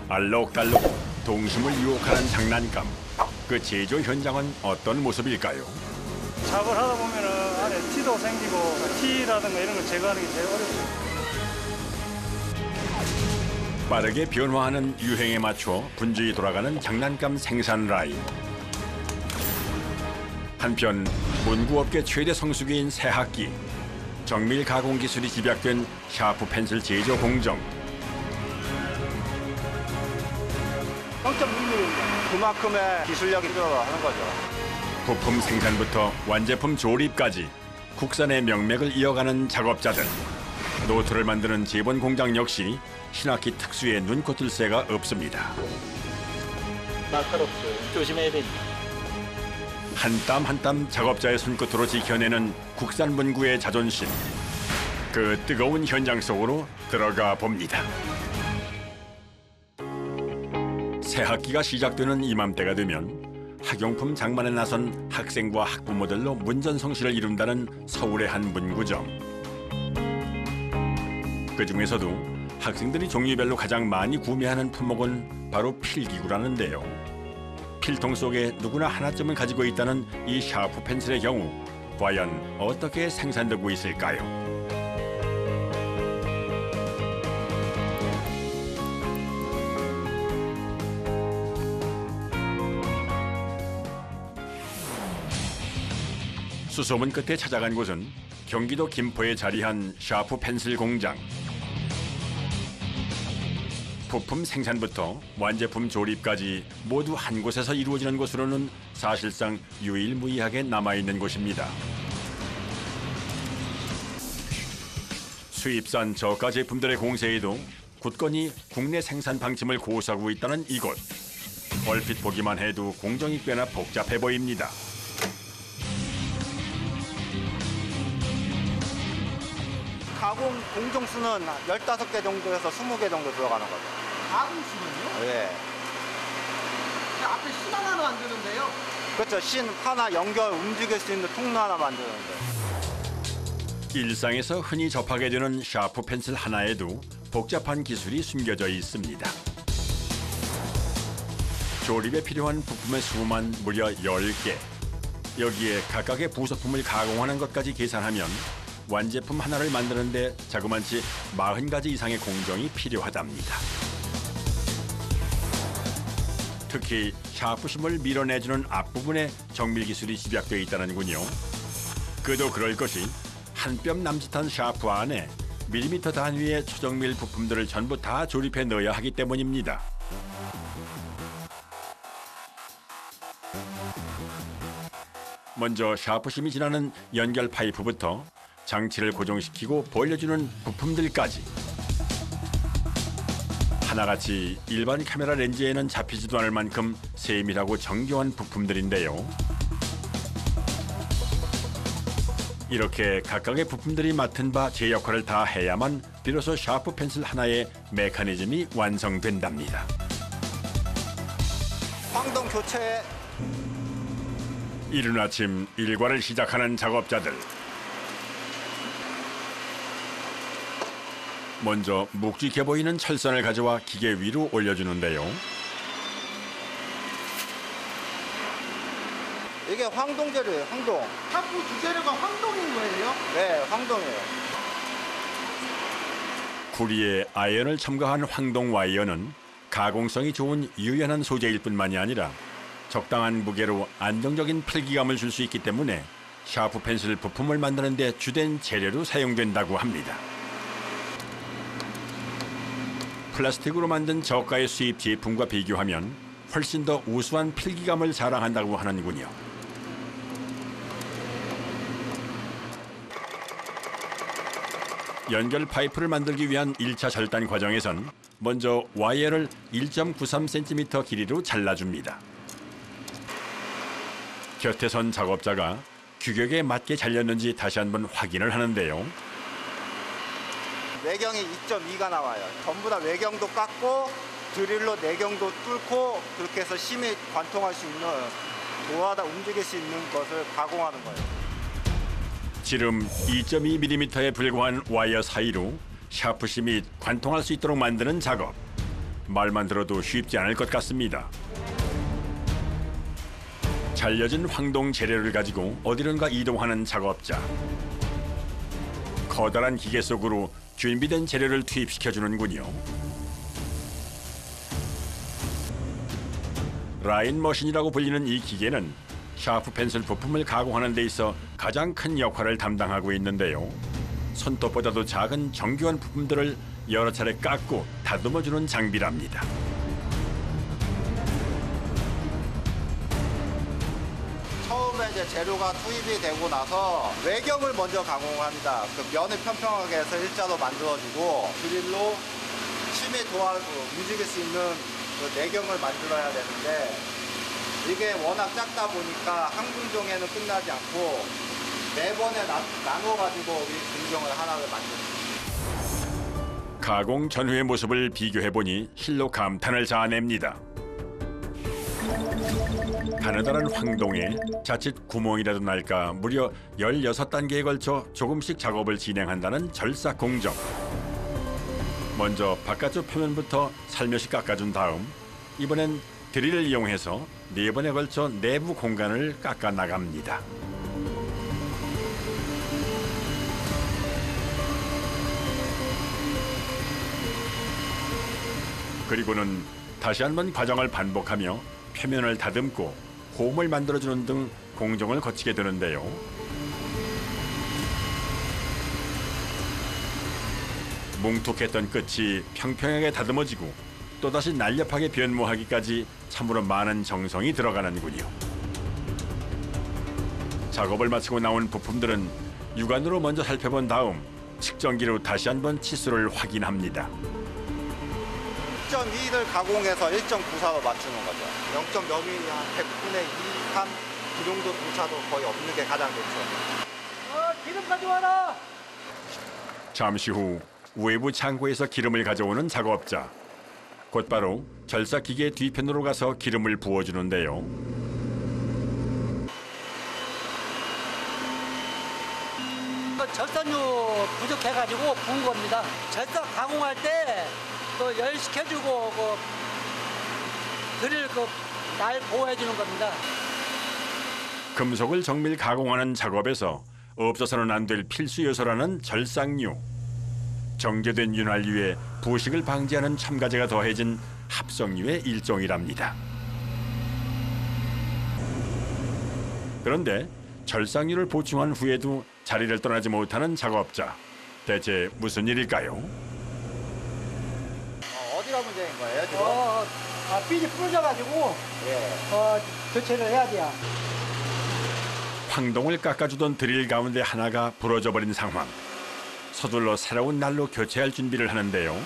알록달록 동심을 유혹하는 장난감. 그 제조 현장은 어떤 모습일까요? 작업을 하다 보면은 안에 티도 생기고 티라든가 이런 걸 제거하는 게 제일 어렵죠. 빠르게 변화하는 유행에 맞춰 분주히 돌아가는 장난감 생산 라인. 한편 문구업계 최대 성수기인 새학기. 정밀 가공 기술이 집약된 샤프 펜슬 제조 공정. 0.6mm입니다. 그만큼의 기술력이 들어가는 거죠. 부품 생산부터 완제품 조립까지 국산의 명맥을 이어가는 작업자들. 노트를 만드는 제본 공장 역시 신학기 특수의 눈코 뜰 새가 없습니다. 날카롭죠. 조심해야 됩니다. 한 땀 한 땀 작업자의 손끝으로 지켜내는 국산 문구의 자존심. 그 뜨거운 현장 속으로 들어가 봅니다. 새 학기가 시작되는 이맘때가 되면 학용품 장만에 나선 학생과 학부모들로 문전성시를 이룬다는 서울의 한 문구점. 그중에서도 학생들이 종류별로 가장 많이 구매하는 품목은 바로 필기구라는데요. 필통 속에 누구나 하나쯤은 가지고 있다는 이 샤프 펜슬의 경우 과연 어떻게 생산되고 있을까요? 수소문 끝에 찾아간 곳은 경기도 김포에 자리한 샤프 펜슬 공장. 부품 생산부터 완제품 조립까지 모두 한 곳에서 이루어지는 곳으로는 사실상 유일무이하게 남아있는 곳입니다. 수입산 저가 제품들의 공세에도 굳건히 국내 생산 방침을 고수하고 있다는 이곳. 얼핏 보기만 해도 공정이 꽤나 복잡해 보입니다. 가공 공정 수는 15개 정도에서 20개 정도 들어가는 거죠. 가공 수는요? 네. 앞에 신 하나 만드는데요. 그렇죠. 신 하나 연결 움직일 수 있는 통로 하나 만드는데. 일상에서 흔히 접하게 되는 샤프 펜슬 하나에도 복잡한 기술이 숨겨져 있습니다. 조립에 필요한 부품의 수만 무려 10개. 여기에 각각의 부속품을 가공하는 것까지 계산하면 완제품 하나를 만드는데 자그만치 40가지 이상의 공정이 필요하답니다. 특히 샤프심을 밀어내주는 앞부분에 정밀 기술이 집약되어 있다는군요. 그도 그럴 것이 한 뼘 남짓한 샤프 안에 밀리미터 단위의 초정밀 부품들을 전부 다 조립해 넣어야 하기 때문입니다. 먼저 샤프심이 지나는 연결 파이프부터 장치를 고정시키고 벌려주는 부품들까지 하나같이 일반 카메라 렌즈에는 잡히지도 않을 만큼 세밀하고 정교한 부품들인데요. 이렇게 각각의 부품들이 맡은 바 제 역할을 다 해야만 비로소 샤프 펜슬 하나의 메커니즘이 완성된답니다. 황동 교체. 이른 아침 일과를 시작하는 작업자들. 먼저 묵직해 보이는 철선을 가져와 기계 위로 올려주는데요. 이게 황동재료예요. 황동. 샤프 주재료가 황동인 거예요? 네, 황동이에요. 구리에 아연을 첨가한 황동 와이어는 가공성이 좋은 유연한 소재일 뿐만이 아니라 적당한 무게로 안정적인 필기감을 줄 수 있기 때문에 샤프 펜슬 부품을 만드는 데 주된 재료로 사용된다고 합니다. 플라스틱으로 만든 저가의 수입 제품과 비교하면 훨씬 더 우수한 필기감을 자랑한다고 하는군요. 연결 파이프를 만들기 위한 1차 절단 과정에선 먼저 와이어를 1.93cm 길이로 잘라줍니다. 곁에 선 작업자가 규격에 맞게 잘렸는지 다시 한번 확인을 하는데요. 외경이 2.2가 나와요. 전부 다 외경도 깎고 드릴로 내경도 뚫고 그렇게 해서 심히 관통할 수 있는 도하다 움직일 수 있는 것을 가공하는 거예요. 지름 2.2mm에 불과한 와이어 사이로 샤프심이 관통할 수 있도록 만드는 작업. 말만 들어도 쉽지 않을 것 같습니다. 잘려진 황동 재료를 가지고 어디론가 이동하는 작업자. 커다란 기계 속으로 준비된 재료를 투입시켜주는군요. 라인 머신이라고 불리는 이 기계는 샤프 펜슬 부품을 가공하는 데 있어 가장 큰 역할을 담당하고 있는데요. 손톱보다도 작은 정교한 부품들을 여러 차례 깎고 다듬어주는 장비랍니다. 처음에 이제 재료가 투입이 되고 나서 외경을 먼저 가공합니다. 그 면을 평평하게 해서 일자로 만들어주고 드릴로 심에 도와서 움직일 수 있는 그 내경을 만들어야 되는데 이게 워낙 작다 보니까 한 공정에는 끝나지 않고 4번에 나눠가지고 우리 공정을 하나를 만듭니다. 가공 전후의 모습을 비교해보니 실로 감탄을 자아냅니다. 가느다란 황동에 자칫 구멍이라도 날까 무려 16단계에 걸쳐 조금씩 작업을 진행한다는 절삭 공정. 먼저 바깥쪽 표면부터 살며시 깎아준 다음 이번엔 드릴을 이용해서 4번에 걸쳐 내부 공간을 깎아 나갑니다. 그리고는 다시 한번 과정을 반복하며 표면을 다듬고 홈을 만들어주는 등 공정을 거치게 되는데요. 뭉툭했던 끝이 평평하게 다듬어지고 또다시 날렵하게 변모하기까지 참으로 많은 정성이 들어가는군요. 작업을 마치고 나온 부품들은 육안으로 먼저 살펴본 다음 측정기로 다시 한번 치수를 확인합니다. 1.2를 가공해서 1.94로 맞추는 거죠. 0.몇 mm, 한 100분의 2, 3, 그 정도 도차도 거의 없는 게 가장 좋죠. 기름 가져와라. 잠시 후 외부 창고에서 기름을 가져오는 작업자. 곧바로 절삭기계 뒤편으로 가서 기름을 부어주는데요. 절삭류 부족해가지고 부은 겁니다. 절삭 가공할 때 그 열 식혀주고 드릴 날 보호해주는 겁니다. 금속을 정밀 가공하는 작업에서 없어서는 안 될 필수 요소라는 절삭류. 정제된 윤활유에 부식을 방지하는 첨가제가 더해진 합성유의 일종이랍니다. 그런데 절삭유를 보충한 후에도 자리를 떠나지 못하는 작업자. 대체 무슨 일일까요? 어디가 문제인 거예요, 지금? 삐지 부러져가지고 예. 교체를 해야 돼요. 황동을 깎아주던 드릴 가운데 하나가 부러져 버린 상황. 서둘러 새로운 날로 교체할 준비를 하는데요.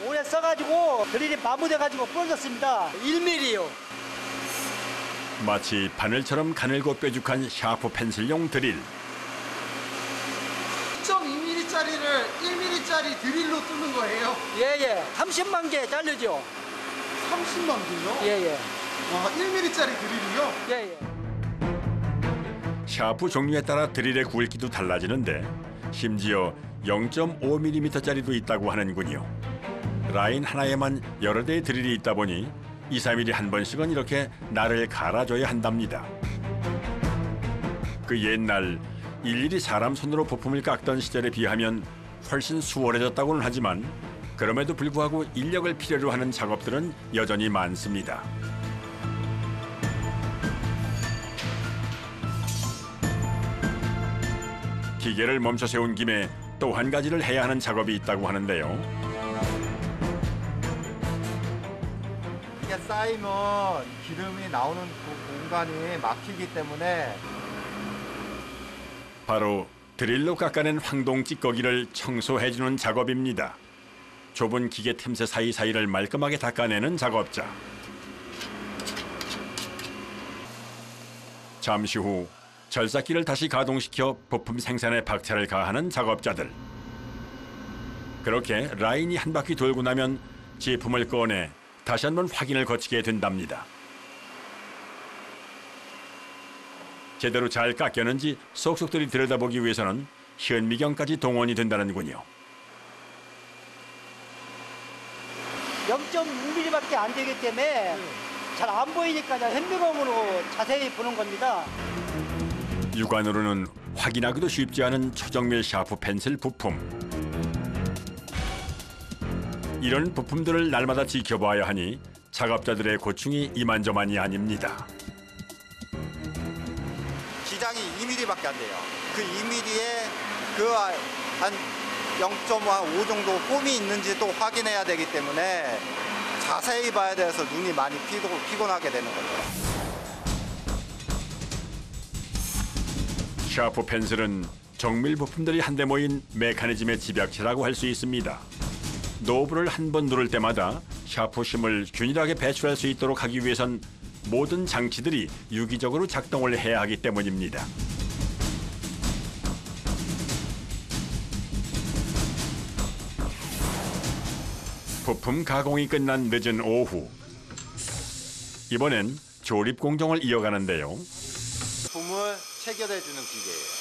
오래 써가지고 드릴이 마모돼가지고 부러졌습니다. 1mm요. 마치 바늘처럼 가늘고 뾰족한 샤프 펜슬용 드릴. 2.2mm짜리를 1mm짜리 드릴로 뚫는 거예요? 예예. 30만 개 자르죠. 30만 개요? 예예. 와, 1mm짜리 드릴이요? 예예. 샤프 종류에 따라 드릴의 굵기도 달라지는데 심지어 0.5mm짜리도 있다고 하는군요. 라인 하나에만 여러 대의 드릴이 있다 보니 2, 3일에 한 번씩은 이렇게 날을 갈아줘야 한답니다. 그 옛날 일일이 사람 손으로 부품을 깎던 시절에 비하면 훨씬 수월해졌다고는 하지만 그럼에도 불구하고 인력을 필요로 하는 작업들은 여전히 많습니다. 기계를 멈춰 세운 김에 또 한 가지를 해야 하는 작업이 있다고 하는데요. 이게 쌓이면 기름이 나오는 그 공간이 막히기 때문에 바로 드릴로 깎아낸 황동 찌꺼기를 청소해주는 작업입니다. 좁은 기계 틈새 사이사이를 말끔하게 닦아내는 작업자. 잠시 후 절삭기를 다시 가동시켜 부품 생산에 박차를 가하는 작업자들. 그렇게 라인이 한 바퀴 돌고 나면 제품을 꺼내 다시 한번 확인을 거치게 된답니다. 제대로 잘 깎였는지 속속들이 들여다보기 위해서는 현미경까지 동원이 된다는군요. 0.6mm밖에 안 되기 때문에 잘 안 보이니까 현미경으로 자세히 보는 겁니다. 육안으로는 확인하기도 쉽지 않은 초정밀 샤프 펜슬 부품. 이런 부품들을 날마다 지켜봐야 하니 작업자들의 고충이 이만저만이 아닙니다. 기장이 2mm밖에 안 돼요. 그 2mm에 그 한 0.5 정도 홈이 있는지 또 확인해야 되기 때문에 자세히 봐야 돼서 눈이 많이 피곤하게 되는 거죠. 샤프 펜슬은 정밀 부품들이 한데 모인 메커니즘의 집약체라고 할 수 있습니다. 노브를 한 번 누를 때마다 샤프심을 균일하게 배출할 수 있도록 하기 위해선 모든 장치들이 유기적으로 작동을 해야 하기 때문입니다. 부품 가공이 끝난 늦은 오후. 이번엔 조립 공정을 이어가는데요. 부품을 체결해주는 기계예요.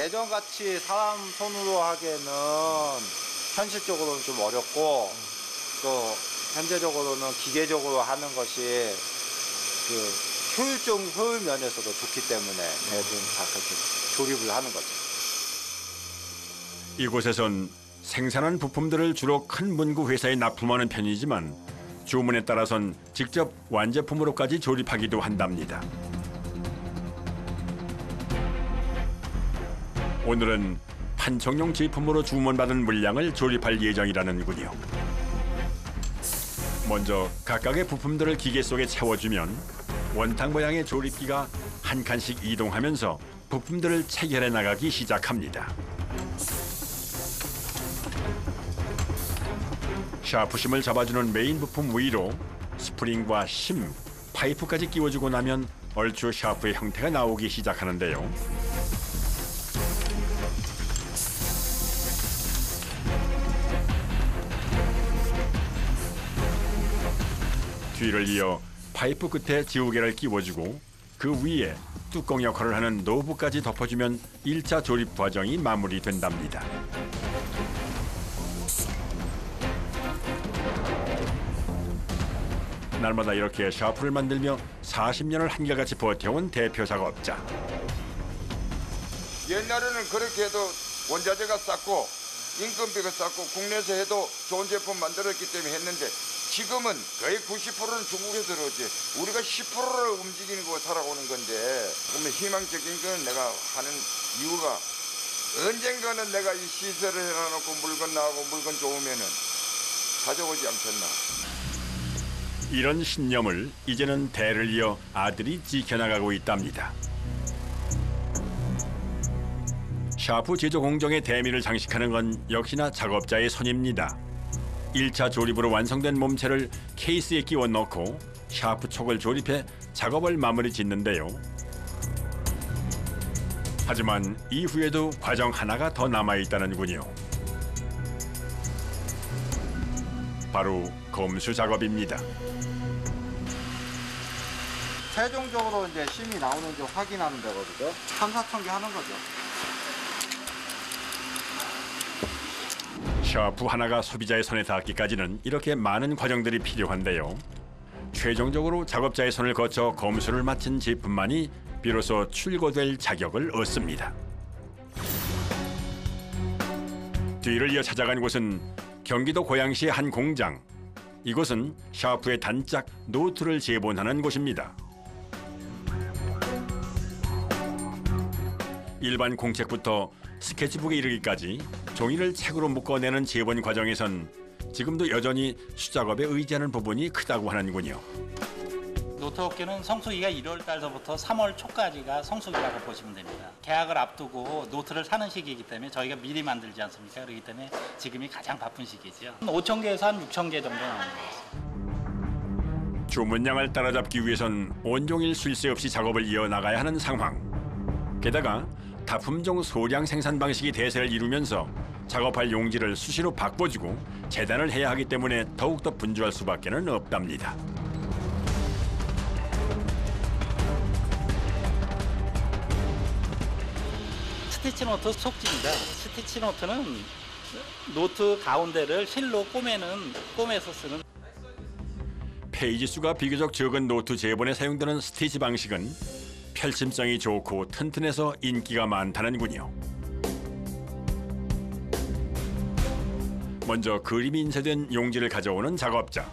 예전같이 사람 손으로 하기에는 현실적으로는 좀 어렵고 또 현재적으로는 기계적으로 하는 것이 그 효율 면에서도 좋기 때문에 대부분 다 그렇게 조립을 하는 거죠. 이곳에선 생산한 부품들을 주로 큰 문구 회사에 납품하는 편이지만 주문에 따라선 직접 완제품으로까지 조립하기도 한답니다. 오늘은 판촉용 제품으로 주문받은 물량을 조립할 예정이라는군요. 먼저 각각의 부품들을 기계 속에 채워주면 원탁 모양의 조립기가 한 칸씩 이동하면서 부품들을 체결해 나가기 시작합니다. 샤프심을 잡아주는 메인 부품 위로 스프링과 심, 파이프까지 끼워주고 나면 얼추 샤프의 형태가 나오기 시작하는데요. 뒤를 이어 파이프 끝에 지우개를 끼워주고 그 위에 뚜껑 역할을 하는 노브까지 덮어주면 1차 조립 과정이 마무리된답니다. 날마다 이렇게 샤프를 만들며 40년을 한결같이 버텨온 대표 작업자. 옛날에는 그렇게 해도 원자재가 쌌고 인건비가 쌌고 국내에서 해도 좋은 제품 만들었기 때문에 했는데 지금은 거의 90%는 중국에서 들어오지. 우리가 10%를 움직이는 거 살아오는 건데 그러면 희망적인 건 내가 하는 이유가 언젠가는 내가 이 시설을 해놔놓고 물건 나오고 물건 좋으면은 가져오지 않겠나. 이런 신념을 이제는 대를 이어 아들이 지켜나가고 있답니다. 샤프 제조 공정의 대미를 장식하는 건 역시나 작업자의 손입니다. 1차 조립으로 완성된 몸체를 케이스에 끼워 넣고 샤프 촉을 조립해 작업을 마무리 짓는데요. 하지만 이후에도 과정 하나가 더 남아있다는군요. 바로 검수 작업입니다. 최종적으로 이제 심이 나오는지 확인하는 데거든요. 탐사청기 하는 거죠. 샤프 하나가 소비자의 손에 닿기까지는 이렇게 많은 과정들이 필요한데요. 최종적으로 작업자의 손을 거쳐 검수를 마친 제품만이 비로소 출고될 자격을 얻습니다. 뒤를 이어 찾아간 곳은 경기도 고양시의 한 공장. 이곳은 샤프의 단짝 노트를 재본하는 곳입니다. 일반 공책부터 스케치북에 이르기까지 종이를 책으로 묶어내는 재본 과정에선 지금도 여전히 수작업에 의지하는 부분이 크다고 하는군요. 노트 업계는 성수기가 1월 달서부터 3월 초까지가 성수기라고 보시면 됩니다. 계약을 앞두고 노트를 사는 시기이기 때문에 저희가 미리 만들지 않습니까? 그렇기 때문에 지금이 가장 바쁜 시기죠. 5,000개에서 한 6,000개 정도 나오는 거예요. 주문량을 따라잡기 위해선 온종일 쉴 새 없이 작업을 이어나가야 하는 상황. 게다가 다품종 소량 생산 방식이 대세를 이루면서 작업할 용지를 수시로 바꿔주고 재단을 해야 하기 때문에 더욱더 분주할 수밖에 없답니다. 스티치 노트 속지입니다. 스티치 노트는 노트 가운데를 실로 꼬매서 쓰는. 페이지 수가 비교적 적은 노트 제본에 사용되는 스티치 방식은 펼침성이 좋고 튼튼해서 인기가 많다는군요. 먼저 그림이 인쇄된 용지를 가져오는 작업자.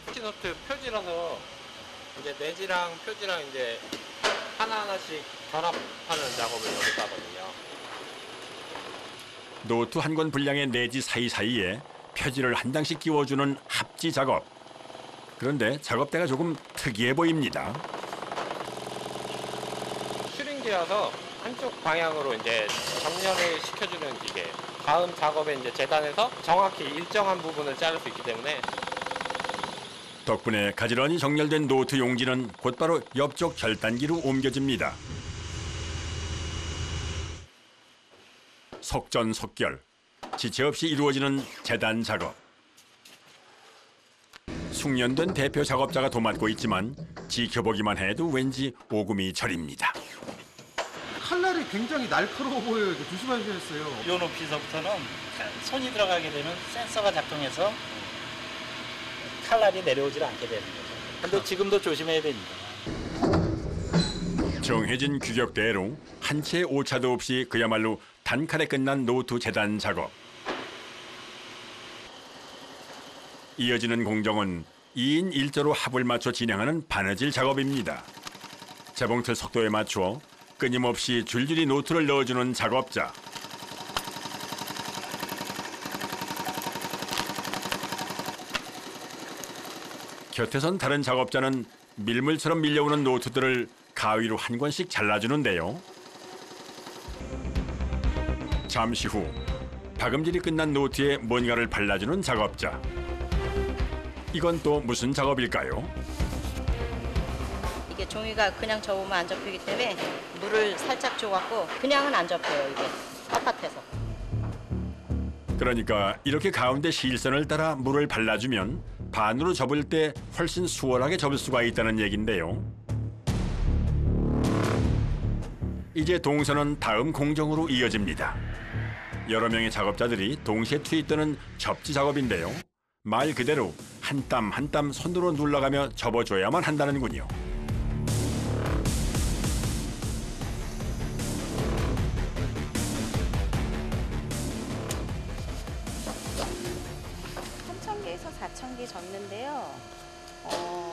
스티치노트 표지라서 이제 내지랑 표지랑 이제 하나하나씩 결합하는 작업을 여기서 하거든요. 노트 한 권 분량의 내지 사이사이에 표지를 한 장씩 끼워주는 합지 작업. 그런데 작업대가 조금 특이해 보입니다. 슈링기라서 한쪽 방향으로 이제 정렬을 시켜주는 기계. 다음 작업에 이제 재단해서 정확히 일정한 부분을 자를 수 있기 때문에 덕분에 가지런히 정렬된 노트 용지는 곧바로 옆쪽 결단기로 옮겨집니다. 속전속결, 지체 없이 이루어지는 재단 작업. 숙련된 대표 작업자가 도맡고 있지만 지켜보기만 해도 왠지 오금이 저립니다. 칼날이 굉장히 날카로워 보여요. 이거 조심하셔야겠어요. 이 높이서부터는 손이 들어가게 되면 센서가 작동해서 칼날이 내려오질 않게 되는 거죠. 근데 지금도 조심해야 됩니다. 정해진 규격대로 한 채의 오차도 없이 그야말로 단칼에 끝난 노트 재단 작업. 이어지는 공정은 2인 1조로 합을 맞춰 진행하는 바느질 작업입니다. 재봉틀 속도에 맞추어 끊임없이 줄줄이 노트를 넣어주는 작업자. 곁에선 다른 작업자는 밀물처럼 밀려오는 노트들을 가위로 한 권씩 잘라주는데요. 잠시 후 박음질이 끝난 노트에 뭔가를 발라주는 작업자. 이건 또 무슨 작업일까요? 이게 종이가 그냥 접으면 안 접히기 때문에 물을 살짝 줘갖고 그냥은 안 접혀요. 이게 빳빳해서. 그러니까 이렇게 가운데 실선을 따라 물을 발라주면 반으로 접을 때 훨씬 수월하게 접을 수가 있다는 얘긴데요. 이제 동선은 다음 공정으로 이어집니다. 여러 명의 작업자들이 동시에 투입되는 접지 작업인데요. 말 그대로 한 땀 한 땀 손으로 눌러가며 접어줘야만 한다는군요. (3,000개에서 4,000개) 접는데요.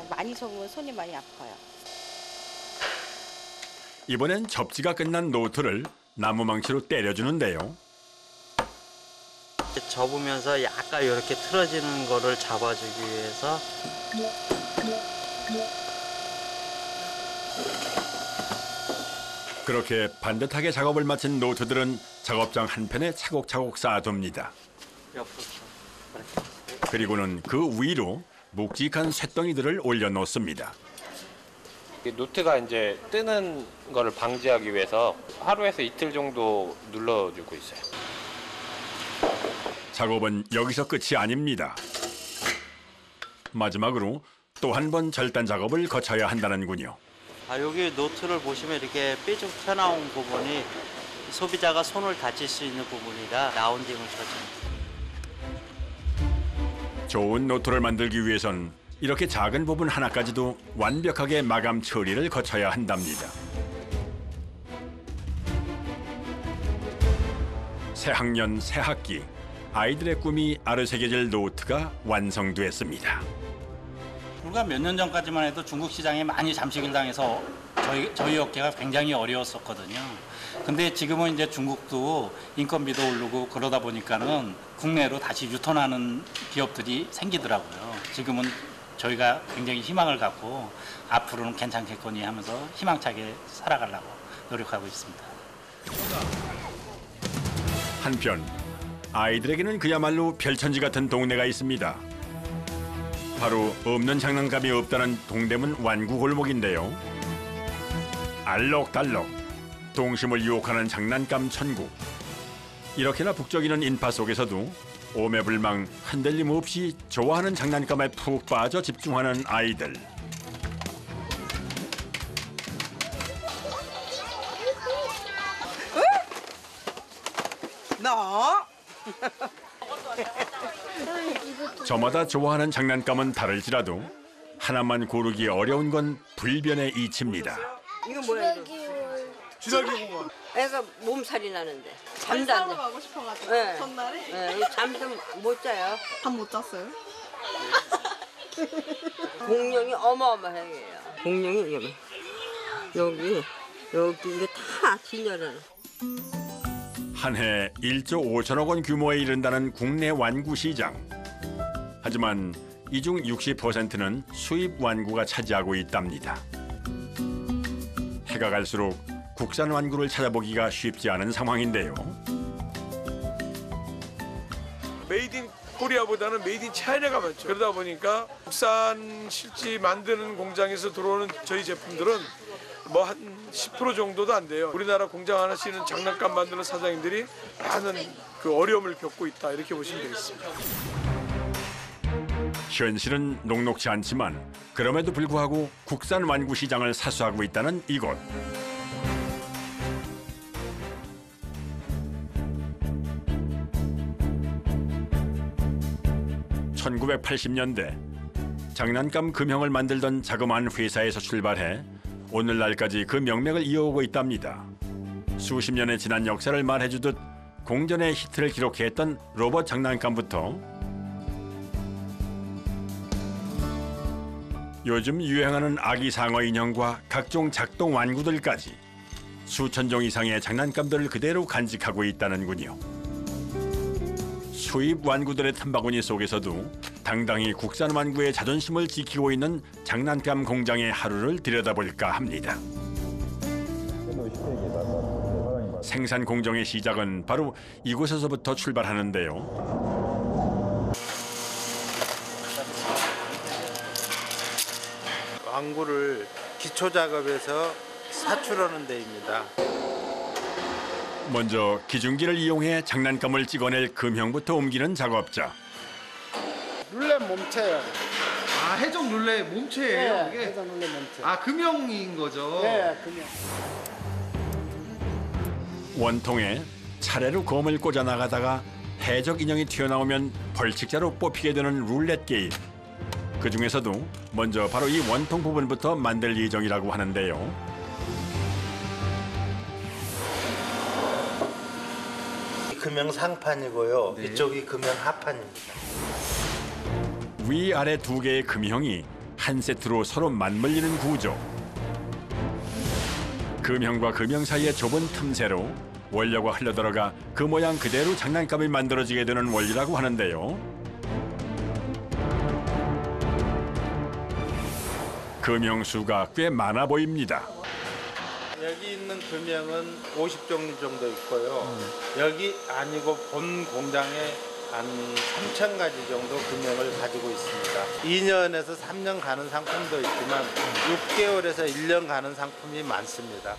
많이 접으면 손이 많이 아파요. 이번엔 접지가 끝난 노트를 나무망치로 때려주는데요. 접으면서 약간 이렇게 틀어지는 거를 잡아주기 위해서 그렇게 반듯하게 작업을 마친 노트들은 작업장 한편에 차곡차곡 쌓아둡니다. 옆으로 그리고는 그 위로 묵직한 쇳덩이들을 올려놓습니다. 이 노트가 이제 뜨는 거를 방지하기 위해서 하루에서 이틀 정도 눌러주고 있어요. 작업은 여기서 끝이 아닙니다. 마지막으로 또 한 번 절단 작업을 거쳐야 한다는군요. 여기 노트를 보시면 이렇게 삐죽 튀어나온 부분이 소비자가 손을 다칠 수 있는 부분이라 라운딩을 쳐줍니다. 좋은 노트를 만들기 위해선 이렇게 작은 부분 하나까지도 완벽하게 마감 처리를 거쳐야 한답니다. 새 학년 새 학기, 아이들의 꿈이 아르새겨질 노트가 완성됐습니다. 불과 몇 년 전까지만 해도 중국 시장에 많이 잠식을 당해서 저희 업계가 굉장히 어려웠었거든요. 근데 지금은 이제 중국도 인건비도 오르고 그러다 보니까는 국내로 다시 유턴하는 기업들이 생기더라고요. 지금은 저희가 굉장히 희망을 갖고 앞으로는 괜찮겠거니 하면서 희망차게 살아가려고 노력하고 있습니다. 한편 아이들에게는 그야말로 별천지 같은 동네가 있습니다. 바로 없는 장난감이 없다는 동대문 완구골목인데요. 알록달록 동심을 유혹하는 장난감 천국. 이렇게나 북적이는 인파 속에서도 오매불망 흔들림 없이 좋아하는 장난감에 푹 빠져 집중하는 아이들. 저마다 좋아하는 장난감은 다를지라도 하나만 고르기 어려운 건 불변의 이치입니다. 이거 뭐야 이거? 쥐라기 공원. 애가 몸살이 나는데 잠도 안 자. 가고 싶어가지고 네. 전날에 네, 잠도 못 자요. 잠 못 잤어요. 공룡이 어마어마해요. 공룡이 여기 이게 다 진열을. 한 해 1조 5천억 원 규모에 이른다는 국내 완구 시장. 하지만 이 중 60%는 수입 완구가 차지하고 있답니다. 해가 갈수록 국산 완구를 찾아보기가 쉽지 않은 상황인데요. 메이드 인 코리아보다는 메이드 인 차이나가 많죠. 그러다 보니까 국산 실지 만드는 공장에서 들어오는 저희 제품들은 뭐 한 10% 정도도 안 돼요. 우리나라 공장 하나 씩는 장난감 만드는 사장님들이 많은 그 어려움을 겪고 있다, 이렇게 보시면 되겠습니다. 현실은 녹록지 않지만 그럼에도 불구하고 국산 완구 시장을 사수하고 있다는 이곳. (1980년대) 장난감 금형을 만들던 자그마한 회사에서 출발해 오늘날까지 그 명맥을 이어오고 있답니다. 수십 년의 지난 역사를 말해주듯 공전의 히트를 기록했던 로봇 장난감부터 요즘 유행하는 아기 상어 인형과 각종 작동 완구들까지 수천 종 이상의 장난감들을 그대로 간직하고 있다는군요. 수입 완구들의 틈바구니 속에서도 당당히 국산 완구의 자존심을 지키고 있는 장난감 공장의 하루를 들여다볼까 합니다. 생산 공정의 시작은 바로 이곳에서부터 출발하는데요. 완구를 기초 작업에서 사출하는 데입니다. 먼저 기중기를 이용해 장난감을 찍어낼 금형부터 옮기는 작업자. 룰렛 몸체예요. 아, 해적 룰렛 몸체예요, 네, 이게? 해적 룰렛 몸체. 아, 금형인 거죠? 네, 금형. 원통에 차례로 검을 꽂아 나가다가 해적 인형이 튀어나오면 벌칙자로 뽑히게 되는 룰렛 게임. 그 중에서도 먼저 바로 이 원통 부분부터 만들 예정이라고 하는데요. 금형 상판이고요. 네. 이쪽이 금형 하판입니다. 위아래 두 개의 금형이 한 세트로 서로 맞물리는 구조. 금형과 금형 사이의 좁은 틈새로 원료가 흘러들어가 그 모양 그대로 장난감이 만들어지게 되는 원리라고 하는데요. 금형 수가 꽤 많아 보입니다. 여기 있는 금형은 50종류 정도 있고요. 여기 아니고 본 공장에 한 3,000가지 정도 금형을 가지고 있습니다. 2년에서 3년 가는 상품도 있지만 6개월에서 1년 가는 상품이 많습니다.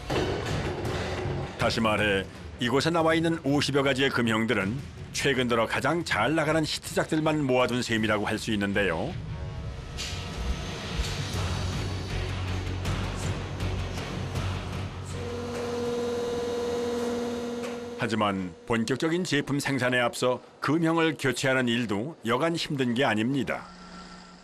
다시 말해 이곳에 나와 있는 50여 가지의 금형들은 최근 들어 가장 잘 나가는 히트작들만 모아둔 셈이라고 할 수 있는데요. 하지만 본격적인 제품 생산에 앞서 금형을 교체하는 일도 여간 힘든 게 아닙니다.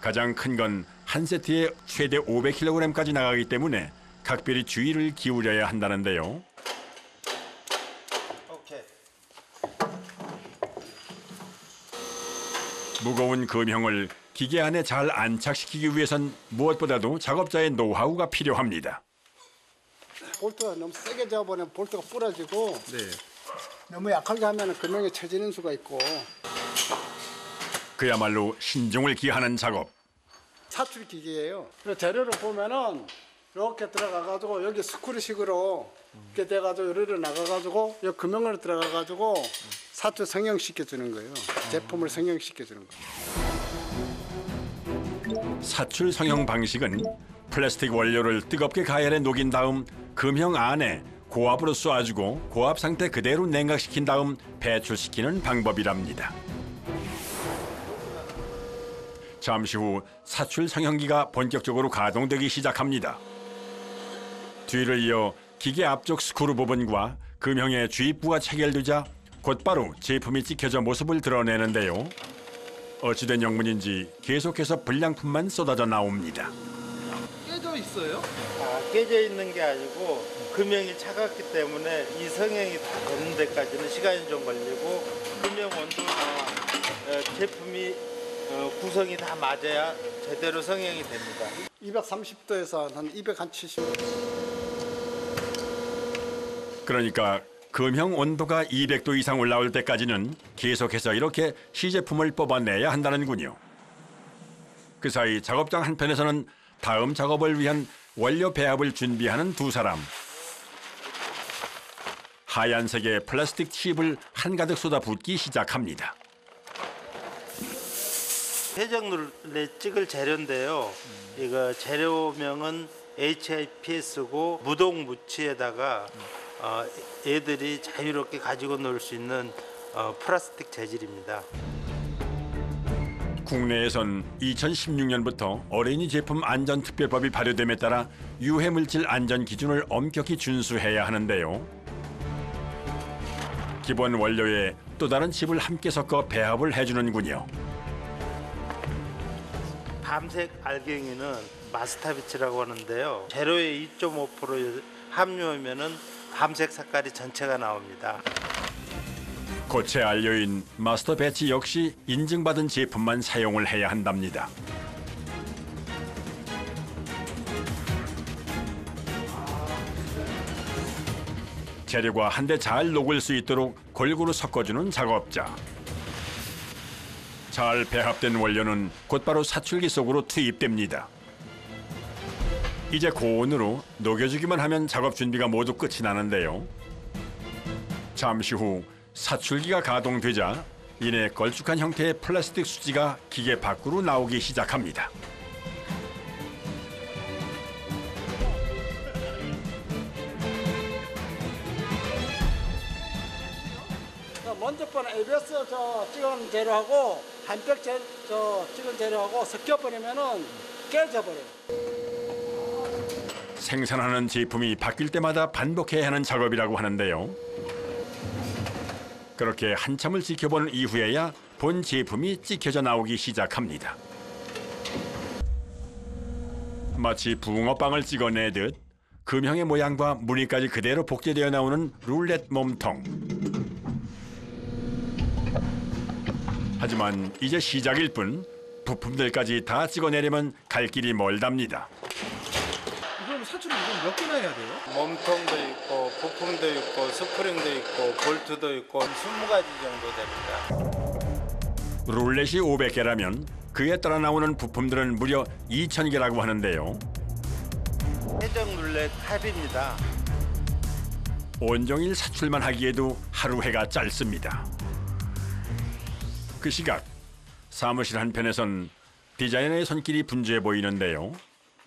가장 큰 건 한 세트에 최대 500kg까지 나가기 때문에 각별히 주의를 기울여야 한다는데요. 오케이. 무거운 금형을 기계 안에 잘 안착시키기 위해선 무엇보다도 작업자의 노하우가 필요합니다. 볼트가 너무 세게 잡아보면 볼트가 부러지고 너무 약하게 하면 금형이 처지는 수가 있고. 그야말로 신중을 기하는 작업. 사출 기계예요. 그래서 재료를 보면은 이렇게 들어가가지고 여기 스크류식으로 이렇게 돼가지고 이리로 나가가지고 여기 금형으로 들어가가지고 사출 성형시켜주는 거예요. 제품을 성형시켜주는 거예요. 사출 성형 방식은 플라스틱 원료를 뜨겁게 가열해 녹인 다음 금형 안에 고압으로 쏘아주고 고압 상태 그대로 냉각시킨 다음 배출시키는 방법이랍니다. 잠시 후 사출 성형기가 본격적으로 가동되기 시작합니다. 뒤를 이어 기계 앞쪽 스크루 부분과 금형의 주입부가 체결되자 곧바로 제품이 찍혀져 모습을 드러내는데요. 어찌된 영문인지 계속해서 불량품만 쏟아져 나옵니다. 깨져 있어요? 깨져 있는 게 아니고 금형이 차갑기 때문에 이 성형이 다 되는 데까지는 시간이 좀 걸리고 금형 온도나 제품이 구성이 다 맞아야 제대로 성형이 됩니다. 230도에서 한 270도. 그러니까 금형 온도가 200도 이상 올라올 때까지는 계속해서 이렇게 시제품을 뽑아내야 한다는군요. 그 사이 작업장 한편에서는 다음 작업을 위한 원료 배합을 준비하는 두 사람. 하얀색의 플라스틱 칩을 한가득 쏟아붓기 시작합니다. 세정룰레 찍을 재료인데요. 이거 재료명은 HIPS고 무동무치에다가 애들이 자유롭게 가지고 놀 수 있는 플라스틱 재질입니다. 국내에선 2016년부터 어린이 제품 안전특별법이 발효됨에 따라 유해물질 안전 기준을 엄격히 준수해야 하는데요. 기본 원료에 또 다른 칩을 함께 섞어 배합을 해주는군요. 밤색 알갱이는 마스타비치라고 하는데요. 재료의 2.5% 함유하면은 밤색 색깔이 전체가 나옵니다. 고체 안료인 마스터 배치 역시 인증받은 제품만 사용을 해야 한답니다. 재료가 한데 잘 녹을 수 있도록 골고루 섞어주는 작업자. 잘 배합된 원료는 곧바로 사출기 속으로 투입됩니다. 이제 고온으로 녹여주기만 하면 작업 준비가 모두 끝이 나는데요. 잠시 후 사출기가 가동되자 이내 걸쭉한 형태의 플라스틱 수지가 기계 밖으로 나오기 시작합니다. 먼저 번 ABS 찍은 재료하고 한백 찍은 재료하고 섞여버리면은 깨져버려요. 생산하는 제품이 바뀔 때마다 반복해야 하는 작업이라고 하는데요. 그렇게 한참을 지켜본 이후에야 본 제품이 찍혀져 나오기 시작합니다. 마치 붕어빵을 찍어내듯 금형의 모양과 무늬까지 그대로 복제되어 나오는 룰렛 몸통. 하지만 이제 시작일 뿐 부품들까지 다 찍어내려면 갈 길이 멀답니다. 그럼 사출을 이건 몇 개나 해야 돼요? 몸통도 있고 부품도 있고 스프링도 있고 볼트도 있고 20가지 정도 됩니다. 룰렛이 500개라면 그에 따라 나오는 부품들은 무려 2000개라고 하는데요. 세정 룰렛 칼입니다. 온종일 사출만 하기에도 하루 해가 짧습니다. 그 시각 사무실 한편에선 디자이너의 손길이 분주해 보이는데요.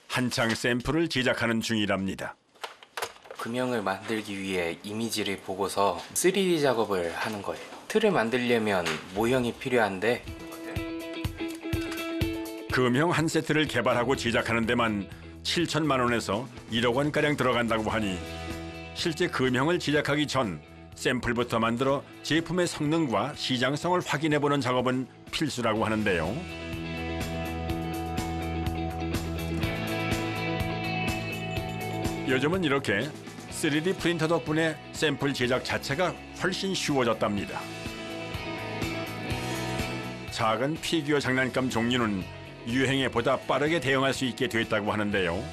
한창 샘플을 제작하는 중이랍니다. 금형을 만들기 위해 이미지를 보고서 3D 작업을 하는 거예요. 틀을 만들려면 모형이 필요한데 금형 한 세트를 개발하고 제작하는 데만 7천만 원에서 1억 원가량 들어간다고 하니 실제 금형을 제작하기 전 샘플부터 만들어 제품의 성능과 시장성을 확인해보는 작업은 필수라고 하는데요. 요즘은 이렇게 3D 프린터 덕분에 샘플 제작 자체가 훨씬 쉬워졌답니다. 작은 피규어 장난감 종류는 유행에 보다 빠르게 대응할 수 있게 됐다고 하는데요.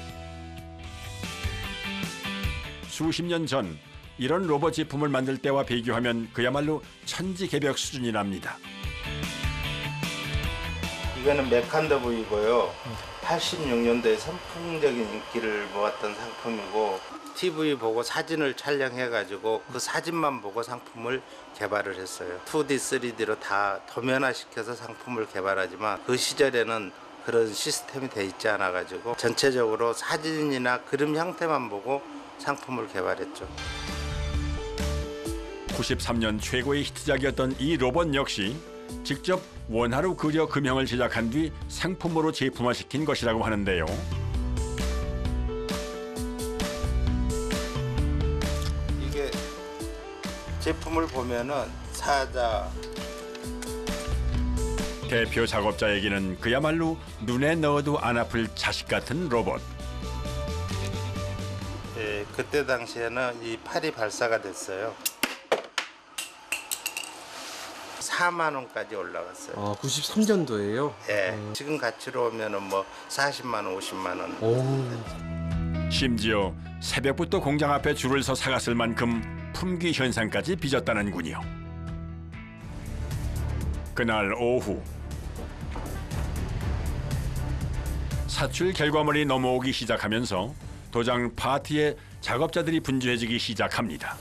수십 년 전 이런 로봇 제품을 만들 때와 비교하면 그야말로 천지개벽 수준이랍니다. 이거는 메칸더브이고요. 86년도에 선풍적인 인기를 모았던 상품이고 TV 보고 사진을 촬영해가지고 그 사진만 보고 상품을 개발을 했어요. 2D, 3D로 다 도면화시켜서 상품을 개발하지만 그 시절에는 그런 시스템이 돼 있지 않아가지고 전체적으로 사진이나 그림 형태만 보고 상품을 개발했죠. 93년 최고의 히트작이었던 이 로봇 역시 직접 원화로 그려 금형을 제작한 뒤 상품으로 제품화시킨 것이라고 하는데요. 이게 제품을 보면은 사자. 대표 작업자에게는 그야말로 눈에 넣어도 안 아플 자식 같은 로봇. 예, 그때 당시에는 이 팔이 발사가 됐어요. 4만 원까지 올라갔어요. 아, 93년도예요? 예. 지금 가치로 오면은 뭐 40만 원, 50만 원. 심지어 새벽부터 공장 앞에 줄을 서 사갔을 만큼 품귀 현상까지 빚었다는군요. 그날 오후 사출 결과물이 넘어오기 시작하면서 도장 파티에 작업자들이 분주해지기 시작합니다.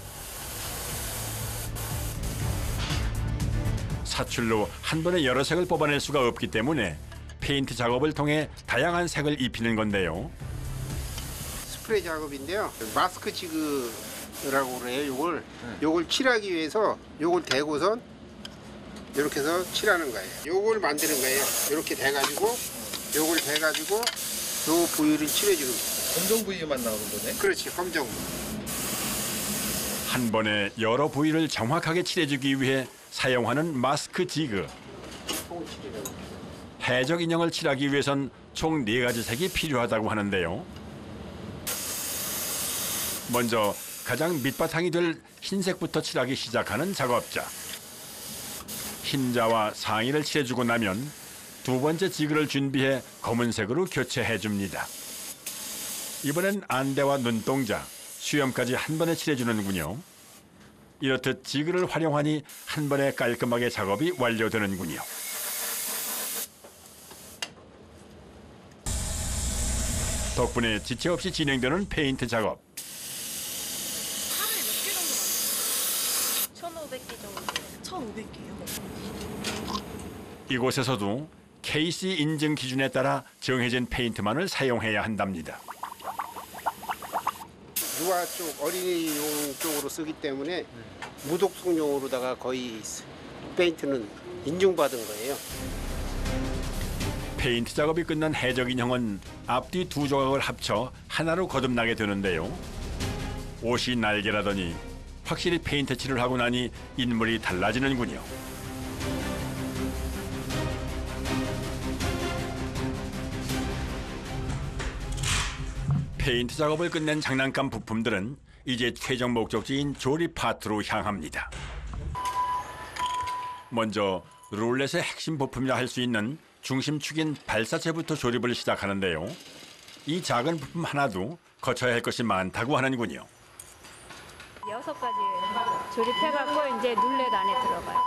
사출로 한 번에 여러 색을 뽑아낼 수가 없기 때문에 페인트 작업을 통해 다양한 색을 입히는 건데요. 스프레이 작업인데요. 마스크 지그라고 그래요. 요걸 칠하기 위해서 요걸 대고선 이렇게 해서 칠하는 거예요. 요걸 만드는 거예요. 이렇게 대가지고 요걸 대가지고 요 부위를 칠해주는 거예요. 검정 부위만 나오는 거네? 그렇지, 검정. 한 번에 여러 부위를 정확하게 칠해주기 위해 사용하는 마스크 지그. 해적 인형을 칠하기 위해선 총 4가지 색이 필요하다고 하는데요. 먼저 가장 밑바탕이 될 흰색부터 칠하기 시작하는 작업자. 흰자와 상의를 칠해주고 나면 두 번째 지그를 준비해 검은색으로 교체해줍니다. 이번엔 안대와 눈동자, 수염까지 한 번에 칠해주는군요. 이렇듯 지그를 활용하니 한 번에 깔끔하게 작업이 완료되는군요. 덕분에 지체 없이 진행되는 페인트 작업. 하루에 몇 개 정도 만드세요? 1,500개 정도. 1,500개요? 이곳에서도 KC 인증 기준에 따라 정해진 페인트만을 사용해야 한답니다. 유아 쪽, 어린이용 쪽으로 쓰기 때문에 무독성용으로다가 거의 페인트는 인증받은 거예요. 페인트 작업이 끝난 해적 인형은 앞뒤 두 조각을 합쳐 하나로 거듭나게 되는데요. 옷이 날개라더니 확실히 페인트 칠을 하고 나니 인물이 달라지는군요. 페인트 작업을 끝낸 장난감 부품들은 이제 최종 목적지인 조립 파트로 향합니다. 먼저 룰렛의 핵심 부품이라 할 수 있는 중심축인 발사체부터 조립을 시작하는데요. 이 작은 부품 하나도 거쳐야 할 것이 많다고 하는군요. 6가지 조립해갖고 이제 룰렛 안에 들어가요.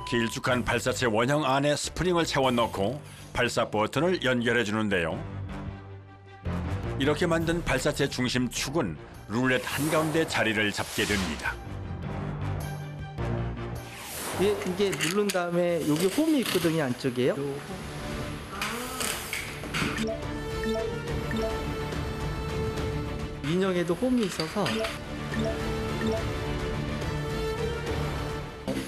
길쭉한 발사체 원형 안에 스프링을 채워 넣고 발사 버튼을 연결해 주는데요. 이렇게 만든 발사체 중심축은 룰렛 한가운데 자리를 잡게 됩니다. 이게 누른 다음에 여기 홈이 있거든요, 안쪽에요. 인형에도 홈이 있어서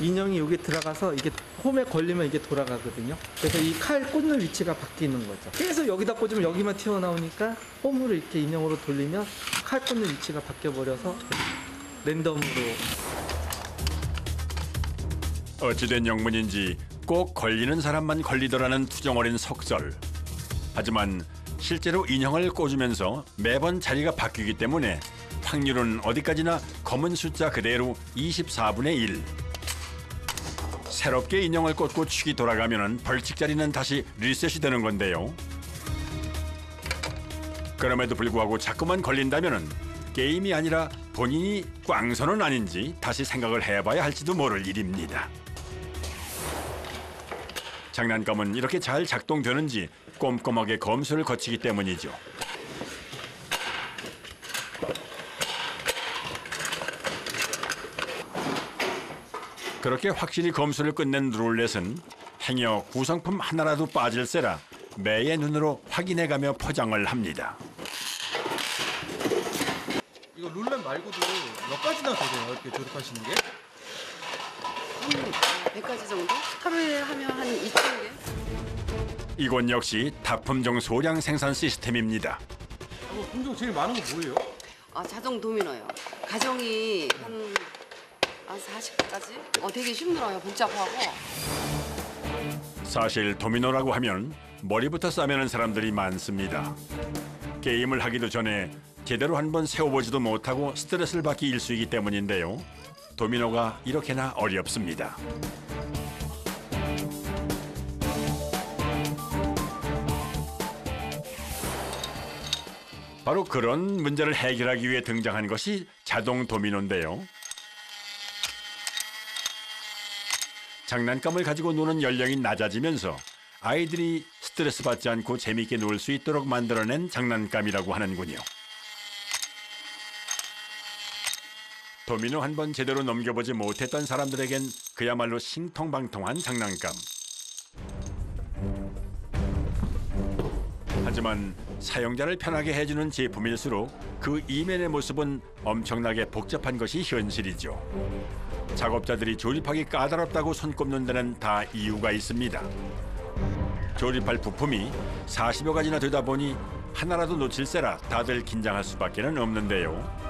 인형이 여기 들어가서 이게 홈에 걸리면 이게 돌아가거든요. 그래서 이 칼 꽂는 위치가 바뀌는 거죠. 계속 여기다 꽂으면 여기만 튀어나오니까 홈으로 이렇게 인형으로 돌리면 칼 꽂는 위치가 바뀌어버려서 랜덤으로. 어찌된 영문인지 꼭 걸리는 사람만 걸리더라는 투정어린 속설. 하지만 실제로 인형을 꽂으면서 매번 자리가 바뀌기 때문에 확률은 어디까지나 검은 숫자 그대로 24분의 1. 새롭게 인형을 꽂고 축이 돌아가면 벌칙 자리는 다시 리셋이 되는 건데요. 그럼에도 불구하고 자꾸만 걸린다면 게임이 아니라 본인이 꽝선은 아닌지 다시 생각을 해봐야 할지도 모를 일입니다. 장난감은 이렇게 잘 작동되는지 꼼꼼하게 검수를 거치기 때문이죠. 그렇게 확실히 검수를 끝낸 룰렛은 행여 구성품 하나라도 빠질세라 매의 눈으로 확인해가며 포장을 합니다. 이거 룰렛 말고도 몇 가지나 되세요? 이렇게 조립하시는 게? 100가지 정도? 하루에 하면 한 2,000개? 이곳 역시 다품종 소량 생산 시스템입니다. 품종 제일 많은 거 뭐예요? 자동 도미노요. 가정이 한 아, 40까지? 되게 힘들어요. 복잡하고. 사실 도미노라고 하면 머리부터 싸매는 사람들이 많습니다. 게임을 하기도 전에 제대로 한번 세워보지도 못하고 스트레스를 받기 일쑤이기 때문인데요. 도미노가 이렇게나 어렵습니다. 바로 그런 문제를 해결하기 위해 등장한 것이 자동 도미노인데요. 장난감을 가지고 노는 연령이 낮아지면서 아이들이 스트레스 받지 않고 재미있게 놀 수 있도록 만들어낸 장난감이라고 하는군요. 도미노 한 번 제대로 넘겨보지 못했던 사람들에겐 그야말로 신통방통한 장난감. 하지만 사용자를 편하게 해주는 제품일수록 그 이면의 모습은 엄청나게 복잡한 것이 현실이죠. 작업자들이 조립하기 까다롭다고 손꼽는 데는 다 이유가 있습니다. 조립할 부품이 40여 가지나 되다 보니 하나라도 놓칠세라 다들 긴장할 수밖에 없는데요.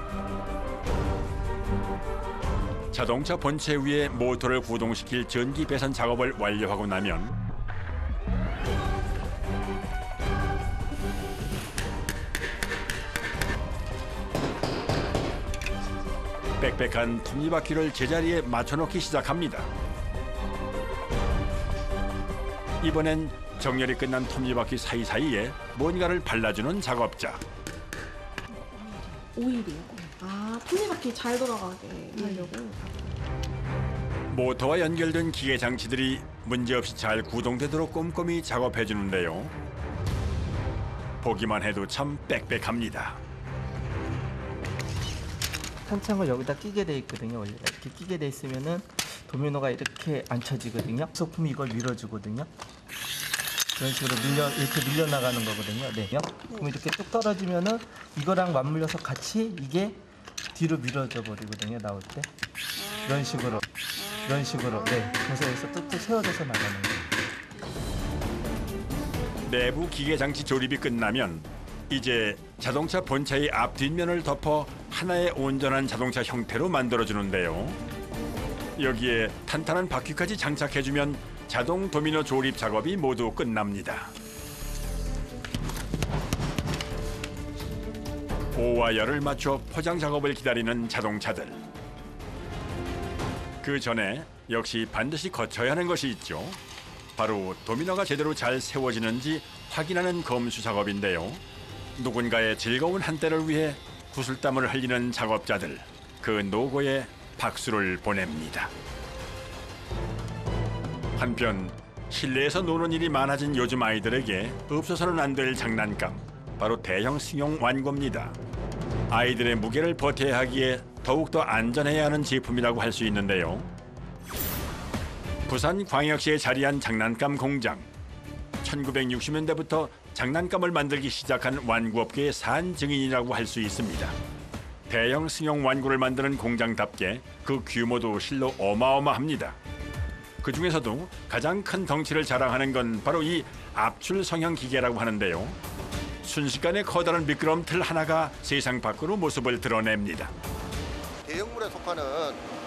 자동차 본체 위에 모터를 구동시킬 전기 배선 작업을 완료하고 나면 빽빽한 톱니바퀴를 제자리에 맞춰놓기 시작합니다. 이번엔 정렬이 끝난 톱니바퀴 사이사이에 뭔가를 발라주는 작업자. 오일이요? 아, 톱니바퀴 잘 돌아가게 하려고. 모터와 연결된 기계 장치들이 문제없이 잘 구동되도록 꼼꼼히 작업해주는데요. 보기만 해도 참 빽빽합니다. 탄창을 여기다 끼게 돼 있거든요. 원래 이렇게 끼게 돼 있으면은 도미노가 이렇게 앉혀지거든요. 소품이 이걸 밀어주거든요. 이런 식으로 이렇게 밀려 나가는 거거든요. 네. 그럼 이렇게 뚝 떨어지면은 이거랑 맞물려서 같이 이게 뒤로 밀어져 버리거든요. 나올 때 이런 식으로. 네. 그래서 여기서 뚝뚝 세워져서 나가는 거예요. 내부 기계 장치 조립이 끝나면 이제 자동차 본체의 앞 뒷면을 덮어 하나의 온전한 자동차 형태로 만들어주는데요. 여기에 탄탄한 바퀴까지 장착해주면 자동 도미노 조립 작업이 모두 끝납니다. 오와 열을 맞춰 포장 작업을 기다리는 자동차들. 그 전에 역시 반드시 거쳐야 하는 것이 있죠. 바로 도미노가 제대로 잘 세워지는지 확인하는 검수 작업인데요. 누군가의 즐거운 한때를 위해 구슬땀을 흘리는 작업자들, 그 노고에 박수를 보냅니다. 한편 실내에서 노는 일이 많아진 요즘 아이들에게 없어서는 안 될 장난감, 바로 대형 승용 완구입니다. 아이들의 무게를 버텨야 하기에 더욱더 안전해야 하는 제품이라고 할 수 있는데요. 부산광역시에 자리한 장난감 공장. 1960년대부터 장난감을 만들기 시작한 완구업계의 산증인이라고 할 수 있습니다. 대형 승용 완구를 만드는 공장답게 그 규모도 실로 어마어마합니다. 그 중에서도 가장 큰 덩치를 자랑하는 건 바로 이 압출 성형 기계라고 하는데요. 순식간에 커다란 미끄럼틀 하나가 세상 밖으로 모습을 드러냅니다. 대형물에 속하는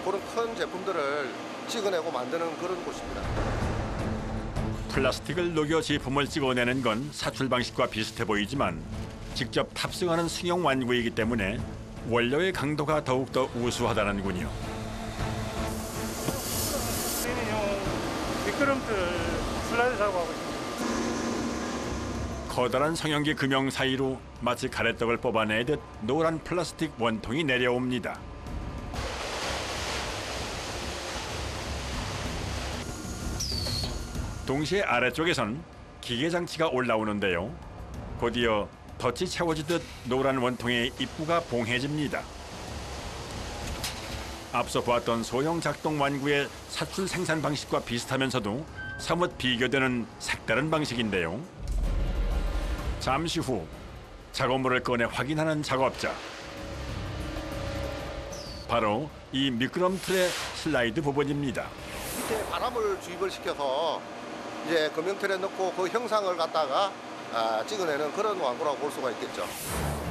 그런 큰 제품들을 찍어내고 만드는 그런 곳입니다. 플라스틱을 녹여 제품을 찍어내는 건 사출 방식과 비슷해 보이지만 직접 탑승하는 승용 완구이기 때문에 원료의 강도가 더욱더 우수하다는군요. 미끄럼틀 슬라이드 작업하고 있습니다. 커다란 성형기 금형 사이로 마치 가래떡을 뽑아내듯 노란 플라스틱 원통이 내려옵니다. 동시에 아래쪽에선 기계 장치가 올라오는데요. 곧이어 덫이 채워지듯 노란 원통의 입구가 봉해집니다. 앞서 보았던 소형 작동 완구의 사출 생산 방식과 비슷하면서도 사뭇 비교되는 색다른 방식인데요. 잠시 후 작업물을 꺼내 확인하는 작업자. 바로 이 미끄럼틀의 슬라이드 부분입니다. 밑에 바람을 주입을 시켜서 이제 금형틀에 넣고 그 형상을 갖다가 찍어내는 그런 완구라고 볼 수가 있겠죠.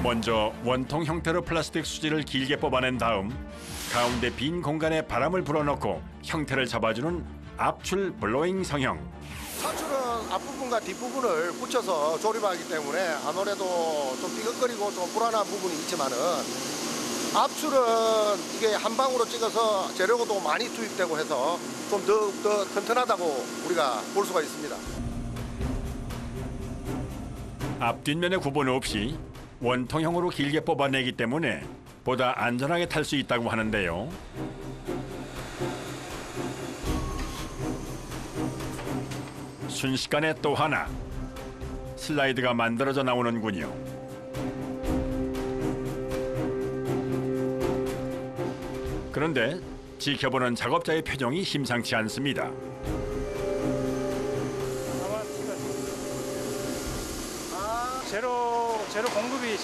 먼저 원통 형태로 플라스틱 수지를 길게 뽑아낸 다음 가운데 빈 공간에 바람을 불어넣고 형태를 잡아주는 압출 블로잉 성형. 사출은 앞부분과 뒷부분을 붙여서 조립하기 때문에 아무래도 좀 삐걱거리고 좀 불안한 부분이 있지만은 압출은 이게 한 방으로 찍어서 재료도 많이 투입되고 해서 좀 더 튼튼하다고 우리가 볼 수가 있습니다. 앞뒷면의 구분 없이 원통형으로 길게 뽑아내기 때문에 보다 안전하게 탈 수 있다고 하는데요. 순식간에 또 하나 슬라이드가 만들어져 나오는군요. 그런데 지켜보는 작업자의 표정이 심상치 않습니다. 재료 공급이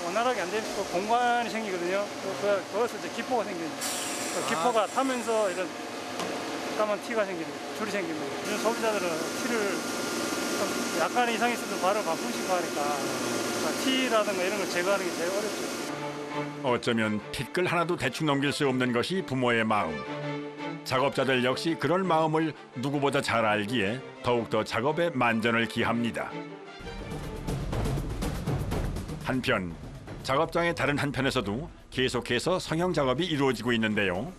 원활하게 안 되면 공간이 생기거든요. 거기서 이제 기포가 생기는. 기포가 타면서 이런 까만 티가 생기는, 줄이 생기는. 요즘 소비자들은 티를 좀 약간 이상이 있어도 바로 바꾸시고 하니까 티라든가 이런 걸 제거하는 게 제일 어렵죠. 어쩌면 티끌 하나도 대충 넘길 수 없는 것이 부모의 마음. 작업자들 역시 그럴 마음을 누구보다 잘 알기에 더욱더 작업에 만전을 기합니다. 한편 작업장의 다른 한편에서도 계속해서 성형 작업이 이루어지고 있는데요.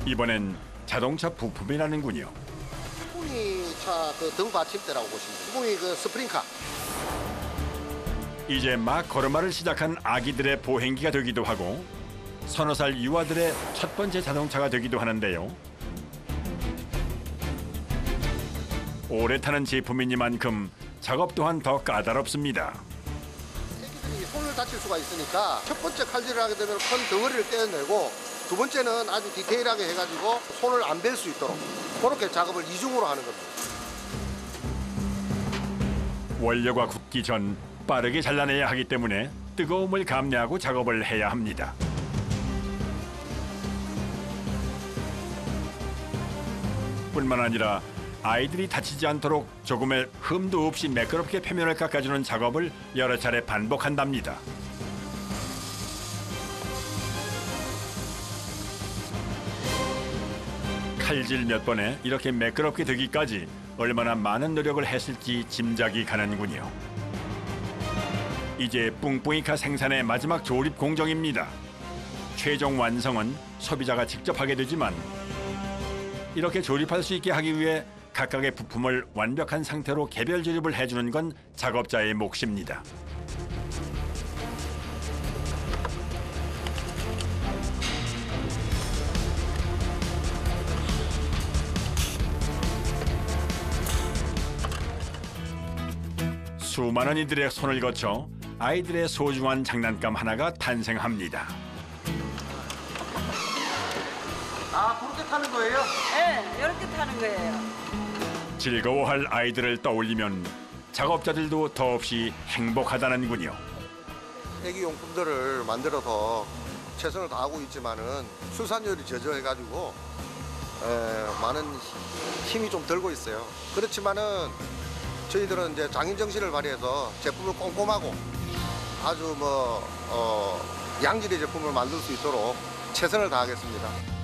이번엔 자동차 부품이라는군요. 스프링차 그 등 받침대라고 보시면 돼요. 스프링이 그 스프링카. 이제 막 걸음마를 시작한 아기들의 보행기가 되기도 하고 서너 살 유아들의 첫 번째 자동차가 되기도 하는데요. 오래 타는 제품이니만큼 작업 또한 더 까다롭습니다. 애기들이 손을 다칠 수가 있으니까 첫 번째 칼질을 하게 되면 큰 덩어리를 떼어내고 두 번째는 아주 디테일하게 해가지고 손을 안 벨 수 있도록 그렇게 작업을 이중으로 하는 겁니다. 원료가 굳기 전 빠르게 잘라내야 하기 때문에 뜨거움을 감내하고 작업을 해야 합니다. 뿐만 아니라 아이들이 다치지 않도록 조금의 흠도 없이 매끄럽게 표면을 깎아주는 작업을 여러 차례 반복한답니다. 칼질 몇 번에 이렇게 매끄럽게 되기까지 얼마나 많은 노력을 했을지 짐작이 가는군요. 이제 뿡뿡이카 생산의 마지막 조립 공정입니다. 최종 완성은 소비자가 직접 하게 되지만 이렇게 조립할 수 있게 하기 위해 각각의 부품을 완벽한 상태로 개별 조립을 해주는 건 작업자의 몫입니다. 수많은 이들의 손을 거쳐 아이들의 소중한 장난감 하나가 탄생합니다. 아, 그렇게 타는 거예요? 네, 이렇게 타는 거예요. 즐거워할 아이들을 떠올리면 작업자들도 더없이 행복하다는군요. 애기 용품들을 만들어서 최선을 다하고 있지만은 수산율이 저조해가지고 많은 힘이 좀 들고 있어요. 그렇지만은 저희들은 이제 장인 정신을 발휘해서 제품을 꼼꼼하고 아주 양질의 제품을 만들 수 있도록 최선을 다하겠습니다.